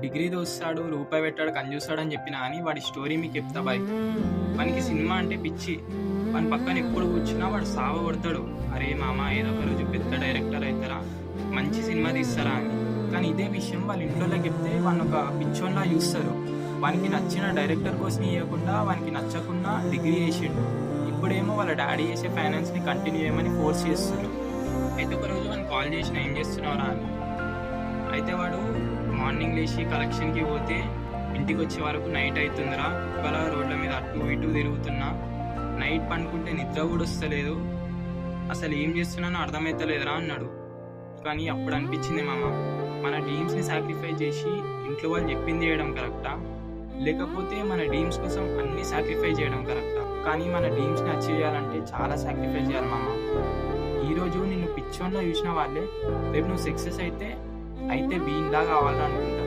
Degree దోస్తాడు, రూపాయి పెట్టాడు, చూస్తాడని చెప్పినా కానీ వాడి స్టోరీ మీకు చెప్తా బాయ్. వానికి సినిమా అంటే పిచ్చి. వాని పక్కన ఎప్పుడు కూర్చున్నా వాడు సావ కొడతాడు. అరే మామ ఏదో ఒక రోజు పెద్ద డైరెక్టర్ అవుతారా, మంచి సినిమా తీస్తారా అని. కానీ ఇదే విషయం వాళ్ళ ఇంట్లో చెప్తే వాడిని ఒక పిచ్చోన్లా చూస్తారు. వానికి నచ్చిన డైరెక్టర్ కోసం ఇవ్వకుండా వానికి నచ్చకుండా డిగ్రీ చేసిండు. ఇప్పుడేమో వాళ్ళ డాడీ చేసే ఫైనాన్స్ని కంటిన్యూ చేయమని ఫోర్స్ చేస్తారు. అయితే ఒక రోజు వాడిని కాల్ చేసిన ఏం చేస్తున్నావురా అని. అయితే వాడు మార్నింగ్ లేచి కలెక్షన్కి పోతే ఇంటికి వచ్చే వరకు నైట్ అవుతుందిరా, ఇవాళ రోడ్ల మీద అటు ఇటు తిరుగుతున్నా, నైట్ పండుకుంటే నిద్ర కూడా వస్తలేదు, అసలు ఏం చేస్తున్నానో అర్థమవుతలేదురా అన్నాడు. కానీ అప్పుడు అనిపించింది మామ, మన డ్రీమ్స్ని సాక్రిఫైస్ చేసి ఇంట్లో వాళ్ళు చెప్పింది చేయడం కరెక్టా, లేకపోతే మన డ్రీమ్స్ కోసం అన్నీ సాక్రిఫైస్ చేయడం కరెక్టా? కానీ మన డ్రీమ్స్ని అచీవ్ చేయాలంటే చాలా సాక్రిఫైస్ చేయాలి మామ. ఈరోజు నిన్ను పిచ్చోన్లో చూసిన వాళ్ళే రేపు నువ్వు సక్సెస్ అయితే బీన్లా కావాలని అనుకుంటారు.